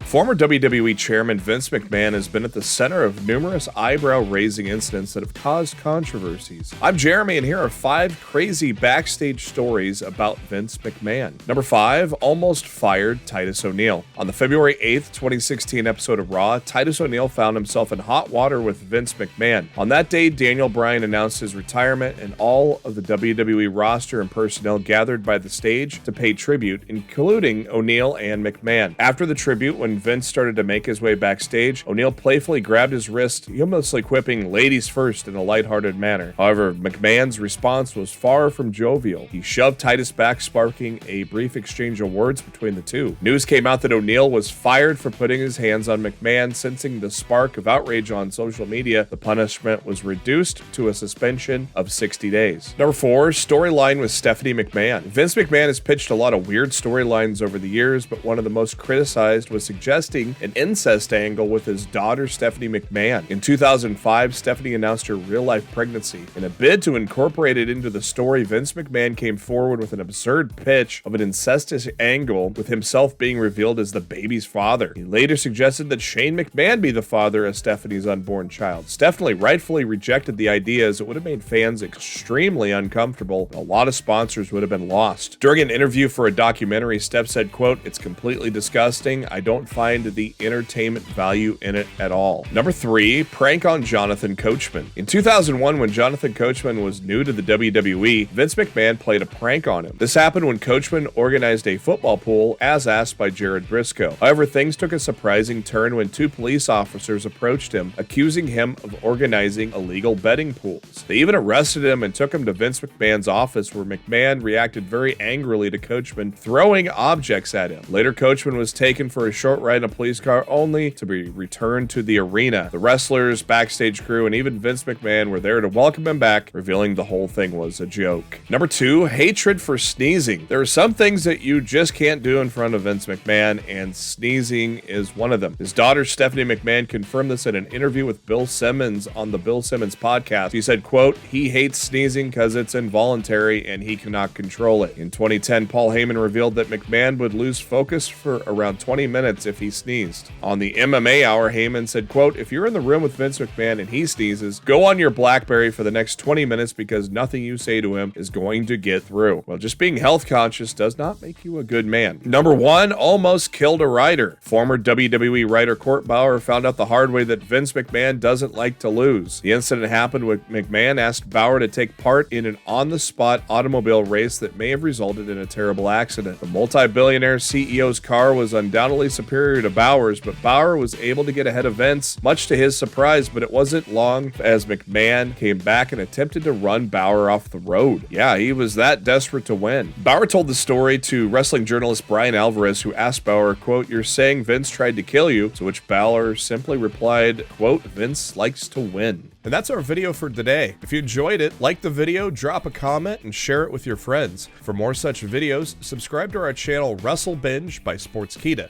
Former WWE Chairman Vince McMahon has been at the center of numerous eyebrow-raising incidents that have caused controversies. I'm Jeremy, and here are 5 crazy backstage stories about Vince McMahon. Number 5, almost fired Titus O'Neil. On the February 8th, 2016 episode of Raw, Titus O'Neil found himself in hot water with Vince McMahon. On that day, Daniel Bryan announced his retirement, and all of the WWE roster and personnel gathered by the stage to pay tribute, including O'Neil and McMahon. After the tribute, when Vince started to make his way backstage, O'Neil playfully grabbed his wrist, humorously quipping "ladies first" in a lighthearted manner. However, McMahon's response was far from jovial. He shoved Titus back, sparking a brief exchange of words between the two. News came out that O'Neil was fired for putting his hands on McMahon. Sensing the spark of outrage on social media, the punishment was reduced to a suspension of 60 days. Number 4, storyline with Stephanie McMahon. Vince McMahon has pitched a lot of weird storylines over the years, but one of the most criticized was suggesting an incest angle with his daughter Stephanie McMahon. In 2005, Stephanie announced her real-life pregnancy. In a bid to incorporate it into the story, Vince McMahon came forward with an absurd pitch of an incestuous angle with himself being revealed as the baby's father. He later suggested that Shane McMahon be the father of Stephanie's unborn child. Stephanie rightfully rejected the idea, as it would have made fans extremely uncomfortable. A lot of sponsors would have been lost. During an interview for a documentary, Steph said, quote, "It's completely disgusting. I don't find the entertainment value in it at all." Number 3, prank on Jonathan Coachman. In 2001, when Jonathan Coachman was new to the WWE, Vince McMahon played a prank on him. This happened when Coachman organized a football pool, as asked by Jared Briscoe. However, things took a surprising turn when 2 police officers approached him, accusing him of organizing illegal betting pools. They even arrested him and took him to Vince McMahon's office, where McMahon reacted very angrily to Coachman, throwing objects at him. Later, Coachman was taken for a short ride in a police car, only to be returned to the arena. The wrestlers, backstage crew, and even Vince McMahon were there to welcome him back, revealing the whole thing was a joke. Number 2, hatred for sneezing. There are some things that you just can't do in front of Vince McMahon, and sneezing is one of them. His daughter Stephanie McMahon confirmed this in an interview with Bill Simmons on the Bill Simmons podcast. He said, quote, "He hates sneezing because it's involuntary and he cannot control it." In 2010, Paul Heyman revealed that McMahon would lose focus for around 20 minutes if he sneezed. On the MMA Hour, Heyman said, quote, "If you're in the room with Vince McMahon and he sneezes, go on your BlackBerry for the next 20 minutes because nothing you say to him is going to get through." Well, just being health conscious does not make you a good man. Number 1, almost killed a writer. Former WWE writer Court Bauer found out the hard way that Vince McMahon doesn't like to lose. The incident happened when McMahon asked Bauer to take part in an on-the-spot automobile race that may have resulted in a terrible accident. The multi-billionaire CEO's car was undoubtedly superior to Bauer's, but Bauer was able to get ahead of Vince, much to his surprise, but it wasn't long as McMahon came back and attempted to run Bauer off the road. Yeah, he was that desperate to win. Bauer told the story to wrestling journalist Brian Alvarez, who asked Bauer, quote, "You're saying Vince tried to kill you?" To which Bauer simply replied, quote, "Vince likes to win." And that's our video for today. If you enjoyed it, like the video, drop a comment, and share it with your friends. For more such videos, subscribe to our channel WrestleBinge by Sportskeeda.